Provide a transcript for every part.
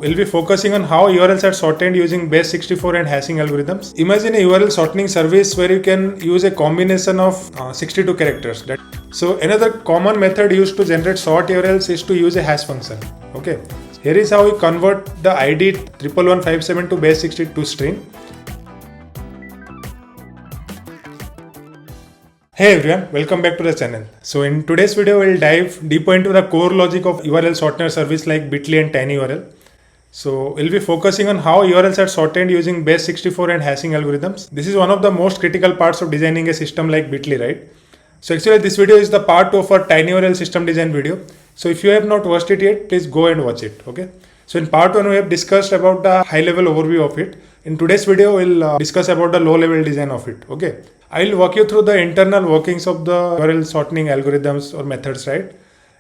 We'll be focusing on how URLs are sorted using base64 and hashing algorithms. Imagine a URL sorting service where you can use a combination of 62 characters. So another common method used to generate sort URLs is to use a hash function. Okay. Here is how we convert the ID 11157 to base62 string. Hey everyone, welcome back to the channel. So in today's video, we'll dive deeper into the core logic of URL sorter service like Bitly and TinyURL. So we'll be focusing on how URLs are sorted using base64 and hashing algorithms. This is one of the most critical parts of designing a system like Bitly, right? So actually this video is the part 2 of our TinyURL system design video. So if you have not watched it yet, please go and watch it, okay? So in part 1, we have discussed about the high level overview of it. In today's video, we'll discuss about the low level design of it, okay? I'll walk you through the internal workings of the URL sorting algorithms or methods, right?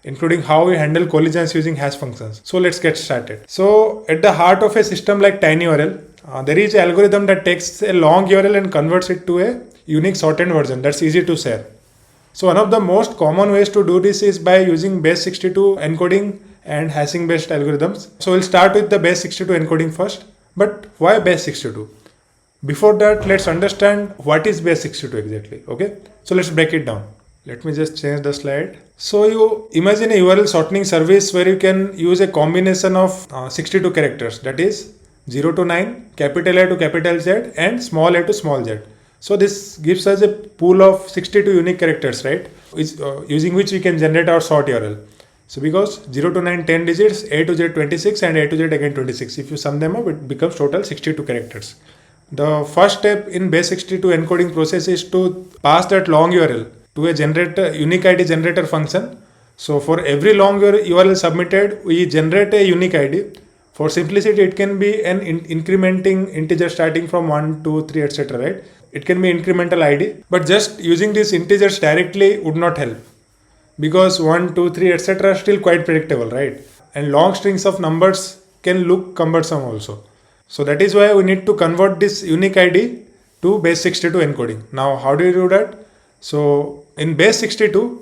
Including how we handle collisions using hash functions. So let's get started. So at the heart of a system like TinyURL, there is an algorithm that takes a long URL and converts it to a unique sorted version that's easy to share. So one of the most common ways to do this is by using base62 encoding and hashing based algorithms. So we'll start with the base62 encoding first. But why base62? Before that, let's understand what is base62 exactly, okay? So let's break it down. Let me just change the slide. So you imagine a URL sorting service where you can use a combination of 62 characters, that is 0 to 9, capital A to capital Z and small a to small z. So this gives us a pool of 62 unique characters, right? Using which we can generate our sort URL. So because 0 to 9 10 digits, A to Z 26 and A to Z again 26. If you sum them up, it becomes total 62 characters. The first step in base62 encoding process is to pass that long URL to a unique ID generator function. So for every long URL submitted, we generate a unique ID. For simplicity, it can be an incrementing integer starting from 1, 2, 3, etc. Right? It can be incremental ID, but just using these integers directly would not help because 1, 2, 3, etc. are still quite predictable, right? And long strings of numbers can look cumbersome also. So that is why we need to convert this unique ID to base62 encoding. Now, how do you do that? So in base62,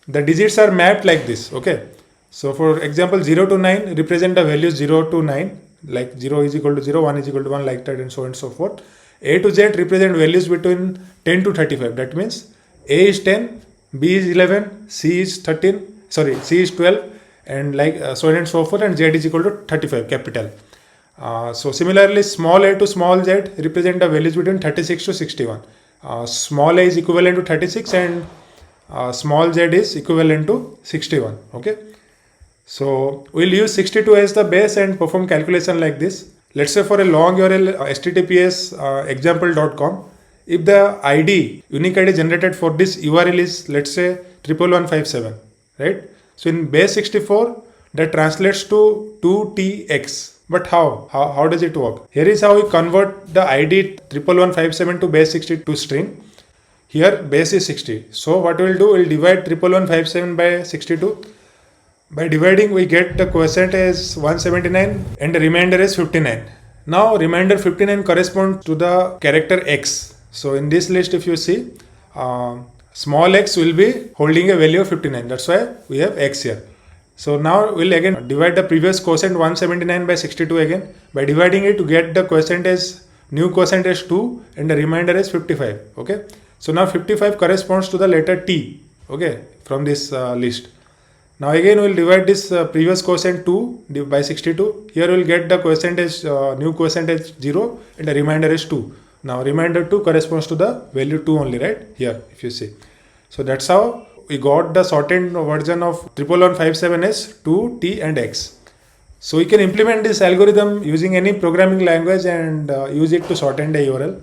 the digits are mapped like this, okay? So for example, 0 to 9 represent the values 0 to 9, like 0 is equal to 0, 1 is equal to 1, like that, and so on and so forth. A to Z represent values between 10 to 35. That means A is 10, B is 11, C is 12, and like so on and so forth, and Z is equal to 35, capital. So similarly, small a to small z represent the values between 36 to 61. Small a is equivalent to 36 and small z is equivalent to 61. Okay. So we'll use 62 as the base and perform calculation like this. Let's say for a long URL https example.com, if the unique ID generated for this URL is, let's say, 11157, right? So in base64, that translates to 2tx. But how does it work? Here is how we convert the ID 11157 to base62 string. Here base is 60. So what we'll do, we'll divide 11157 by 62. By dividing, we get the quotient as 179 and the remainder is 59. Now remainder 59 corresponds to the character x. So in this list, if you see, small x will be holding a value of 59. That's why we have x here. So now we'll again divide the previous quotient 179 by 62 again. By dividing it to get the quotient as new quotient as 2 and the remainder is 55. Okay. So now 55 corresponds to the letter T. Okay. From this list. Now again we'll divide this previous quotient 2 by 62. Here we'll get the quotient as new quotient as 0 and the remainder is 2. Now remainder 2 corresponds to the value 2 only, right? Here if you see. So that's how we got the sorted version of 11157 as 2, T and X. So we can implement this algorithm using any programming language and use it to sort a URL.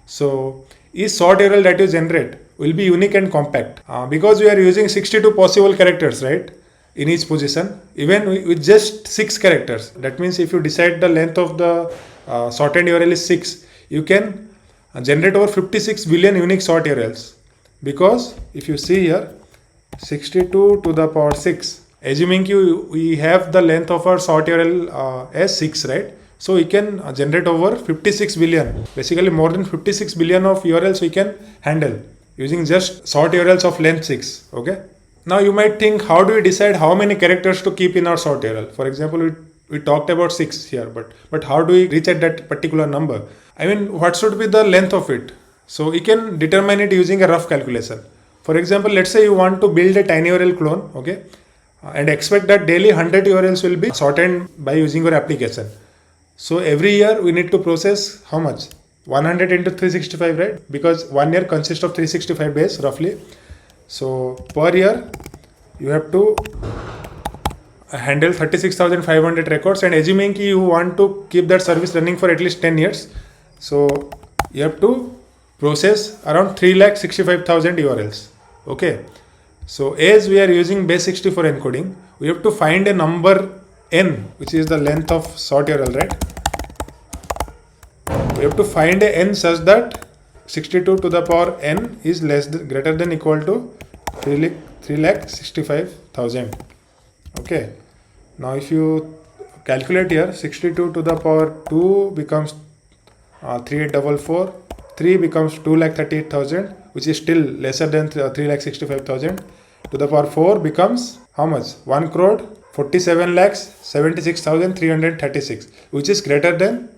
So each sort URL that you generate will be unique and compact because we are using 62 possible characters, right? In each position, even with just 6 characters. That means if you decide the length of the sorted URL is 6, you can generate over 56 billion unique sort URLs. Because if you see here, 62 to the power 6, assuming we have the length of our sort URL as 6, right? So we can generate over 56 billion, basically more than 56 billion of URLs we can handle using just sort URLs of length 6. Okay. Now you might think, how do we decide how many characters to keep in our sort URL? For example, we we talked about 6 here, but how do we reach at that particular number? I mean, what should be the length of it? So we can determine it using a rough calculation. For example, let's say you want to build a TinyURL clone, okay, and expect that daily 100 URLs will be sorted by using your application. So every year we need to process how much? 100 into 365, right? Because 1 year consists of 365 days roughly. So per year you have to handle 36,500 records, and assuming you want to keep that service running for at least 10 years, so you have to process around 3,65,000 URLs. Okay, so as we are using base64 encoding, we have to find a number n, which is the length of sort URL, right? We have to find a n such that 62 to the power n is greater than equal to 3,65,000. Okay, now if you calculate here, 62 to the power 2 becomes 3844, 3 becomes 2,38,000, which is still lesser than 3,65,000. To the power 4 becomes how much? 1 crore 47,76,336, which is greater than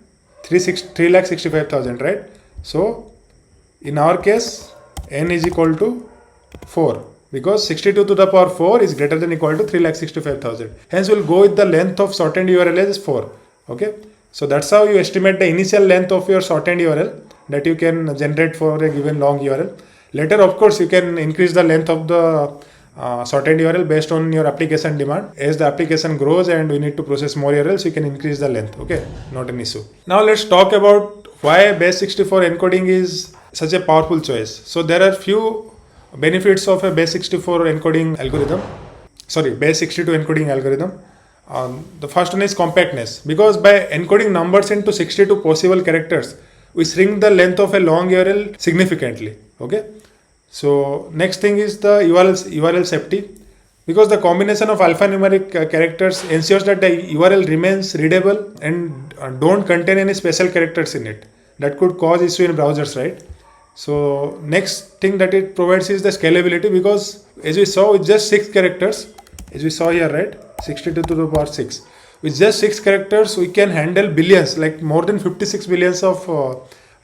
3,65,000, right? So in our case, n is equal to 4, because 62 to the power 4 is greater than equal to 3,65,000. Hence we'll go with the length of shortened URL as 4. Okay, so that's how you estimate the initial length of your shortened URL that you can generate for a given long URL. Later, of course, you can increase the length of the shortened URL based on your application demand. As the application grows and we need to process more URLs, you can increase the length. Okay, not an issue. Now let's talk about why base64 encoding is such a powerful choice. So there are few benefits of a base64 encoding algorithm. Base62 encoding algorithm. The first one is compactness, because by encoding numbers into 62 possible characters, we shrink the length of a long URL significantly. Okay. So next thing is the URL safety, because the combination of alphanumeric characters ensures that the URL remains readable and don't contain any special characters in it that could cause issue in browsers, right? So next thing that it provides is the scalability, because as we saw with just 6 characters, as we saw here, right, 62 to the power 6, with just 6 characters we can handle billions, like more than 56 billions of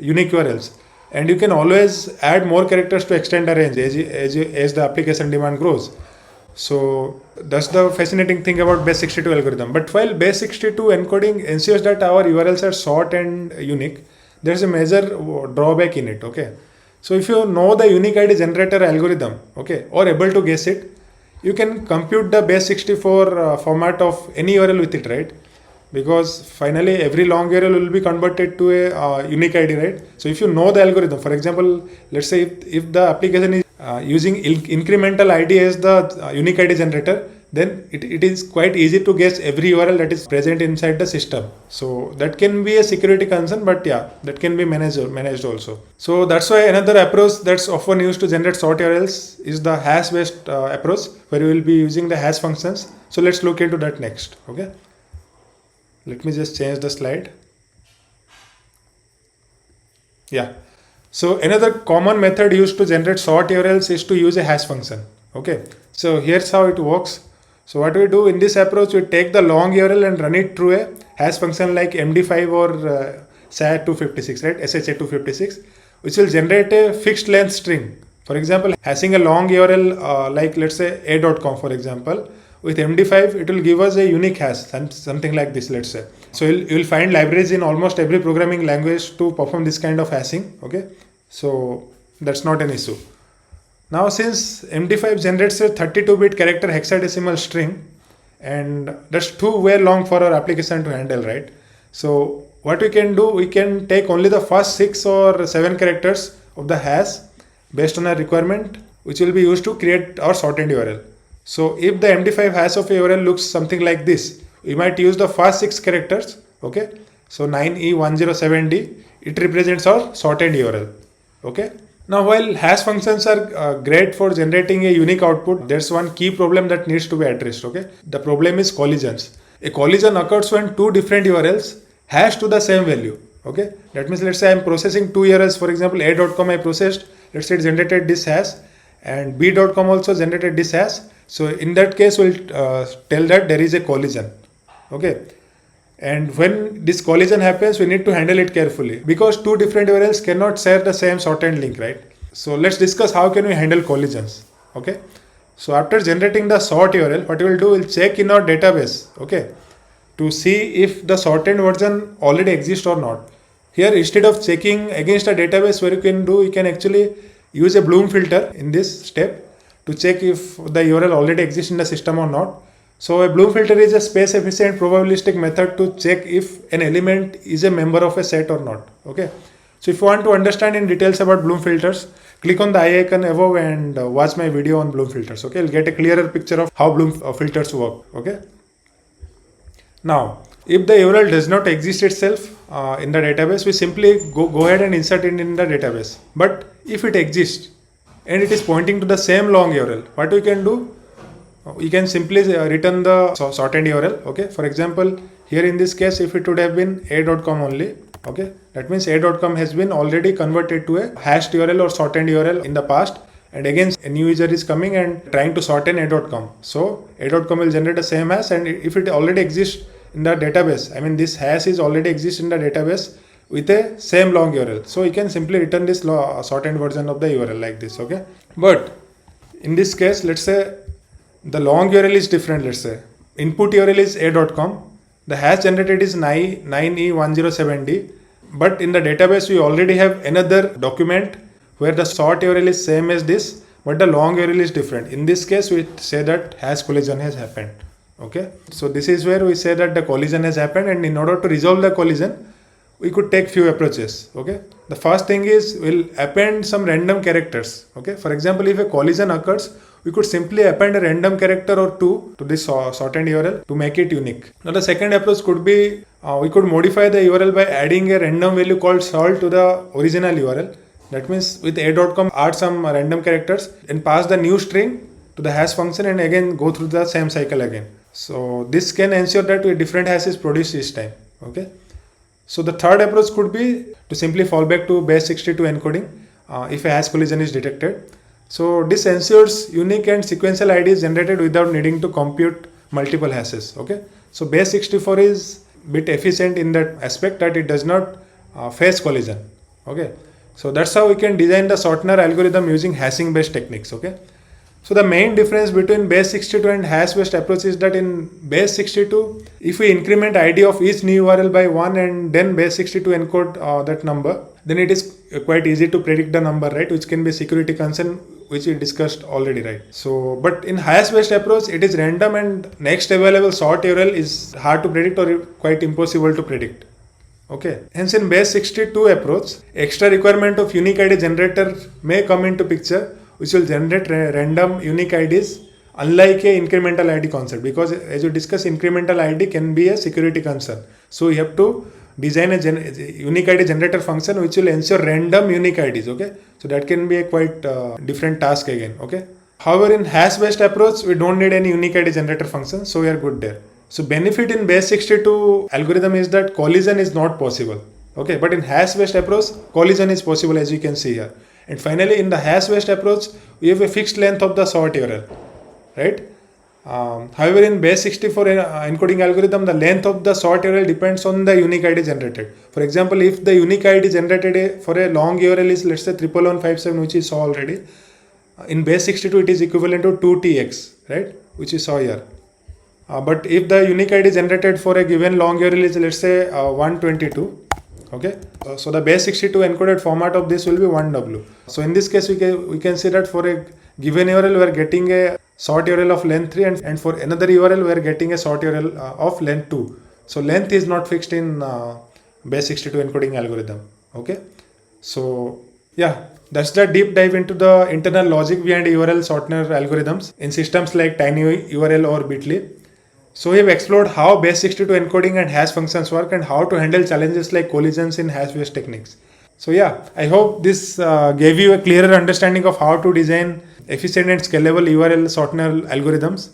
unique URLs, and you can always add more characters to extend the range as the application demand grows. So that's the fascinating thing about base62 algorithm. But while base62 encoding ensures that our URLs are short and unique, there's a major drawback in it. Okay, so if you know the unique ID generator algorithm, okay, or able to guess it, you can compute the base64 format of any URL with it, right? Because finally every long URL will be converted to a unique ID, right? So if you know the algorithm, for example, let's say if the application is using incremental ID as the unique ID generator, then it is quite easy to guess every URL that is present inside the system. So that can be a security concern, but yeah, that can be managed also. So that's why another approach that's often used to generate short URLs is the hash based approach, where we will be using the hash functions. So let's look into that next. Okay, let me just change the slide. Yeah, so another common method used to generate short URLs is to use a hash function. Okay, so here's how it works. So what we do in this approach, we take the long URL and run it through a hash function like MD5 or SHA-256, right? SHA-256, which will generate a fixed length string. For example, hashing a long URL like let's say a.com, for example, with MD5, it will give us a unique hash, something like this, let's say. So you'll find libraries in almost every programming language to perform this kind of hashing. Okay, so that's not an issue. Now since MD5 generates a 32-bit character hexadecimal string, and that's too way long for our application to handle, right? So what we can do, we can take only the first 6 or 7 characters of the hash based on a requirement, which will be used to create our shortened URL. So if the MD5 hash of a URL looks something like this, we might use the first 6 characters. Okay, so 9E107D, it represents our shortened URL. Okay. Now while hash functions are great for generating a unique output, there's one key problem that needs to be addressed. Okay, the problem is collisions. A collision occurs when 2 different URLs hash to the same value. Okay, that means let's say I'm processing 2 URLs. For example, a.com I processed, let's say it generated this hash, and b.com also generated this hash. So in that case, we'll tell that there is a collision. Okay, And when this collision happens, we need to handle it carefully because two different URLs cannot share the same shortened link, right? So let's discuss how can we handle collisions. Okay. So after generating the sort URL, what we will do, we'll check in our database, okay, to see if the shortened version already exists or not. Here, instead of checking against a database, what you can do, you can actually use a Bloom filter in this step to check if the URL already exists in the system or not. So a Bloom filter is a space efficient probabilistic method to check if an element is a member of a set or not. Okay. So if you want to understand in details about Bloom filters, click on the eye icon above and watch my video on Bloom filters. Okay, you'll get a clearer picture of how Bloom filters work. Okay. Now, if the URL does not exist itself in the database, we simply go ahead and insert it in the database. But if it exists and it is pointing to the same long URL, what we can do? You can simply return the shortened URL. Okay. For example, here in this case, if it would have been a.com only, okay, that means a.com has been already converted to a hashed URL or shortened URL in the past, and again a new user is coming and trying to shorten a.com. So a.com will generate the same hash, and if it already exists in the database, I mean this hash is already exists in the database with a same long URL. So you can simply return this shortened version of the URL like this. Okay, but in this case, let's say the long URL is different. Let's say input URL is a.com. The hash generated is 9e107d, but in the database we already have another document where the short URL is same as this, but the long URL is different. In this case, we say that hash collision has happened. Okay, so this is where we say that the collision has happened, and in order to resolve the collision, we could take few approaches. Okay, the first thing is we'll append some random characters. Okay, for example, if a collision occurs, we could simply append a random character or two to this shortened URL to make it unique. Now the second approach could be we could modify the URL by adding a random value called salt to the original URL. That means with a.com add some random characters and pass the new string to the hash function and again go through the same cycle again. So this can ensure that a different hash is produced each time. Okay. So the third approach could be to simply fall back to base62 encoding if a hash collision is detected. So this ensures unique and sequential ID is generated without needing to compute multiple hashes. Okay. So base64 is bit efficient in that aspect that it does not face collision. Okay. So that's how we can design the shortener algorithm using hashing based techniques. Okay. So the main difference between base62 and hash based approach is that in base62, if we increment ID of each new URL by 1 and then base62 encode that number, then it is quite easy to predict the number, right? Which can be security concern, which we discussed already, right? So, but in hash based approach, it is random and next available short URL is hard to predict or quite impossible to predict. Okay. Hence in base62 approach, extra requirement of unique ID generator may come into picture, which will generate random unique IDs, unlike a incremental ID concept, because as you discussed, incremental ID can be a security concern. So you have to design a unique ID generator function which will ensure random unique IDs. Okay, so that can be a quite different task again. Okay. However, in hash based approach, we don't need any unique ID generator function, so we are good there. So benefit in base62 algorithm is that collision is not possible. Okay, but in hash based approach, collision is possible, as you can see here. And finally, in the hash based approach, we have a fixed length of the short URL, right? However, in base64 encoding algorithm, the length of the short URL depends on the unique ID generated. For example, if the unique ID generated for a long URL is, let's say, 11157, which we saw already, in base62 it is equivalent to 2tx, right? Which we saw here. But if the unique ID generated for a given long URL is, let's say, 122, okay, so the base62 encoded format of this will be 1w. So in this case, we can see that for a given URL we are getting a short URL of length 3 and for another URL we are getting a short URL of length 2. So length is not fixed in base62 encoding algorithm. Okay, so yeah, that's the deep dive into the internal logic behind URL shortener algorithms in systems like TinyURL or Bitly. So we have explored how base62 encoding and hash functions work and how to handle challenges like collisions in hash-based techniques. So yeah, I hope this gave you a clearer understanding of how to design efficient and scalable URL shortener algorithms.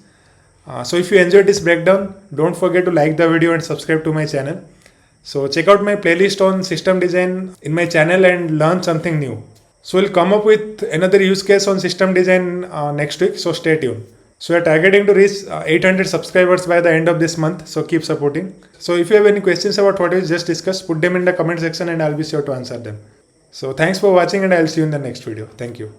So if you enjoyed this breakdown, don't forget to like the video and subscribe to my channel. So check out my playlist on system design in my channel and learn something new. So we'll come up with another use case on system design next week, so stay tuned. So we are targeting to reach 800 subscribers by the end of this month. So keep supporting. So if you have any questions about what we just discussed, put them in the comment section and I'll be sure to answer them. So thanks for watching and I'll see you in the next video. Thank you.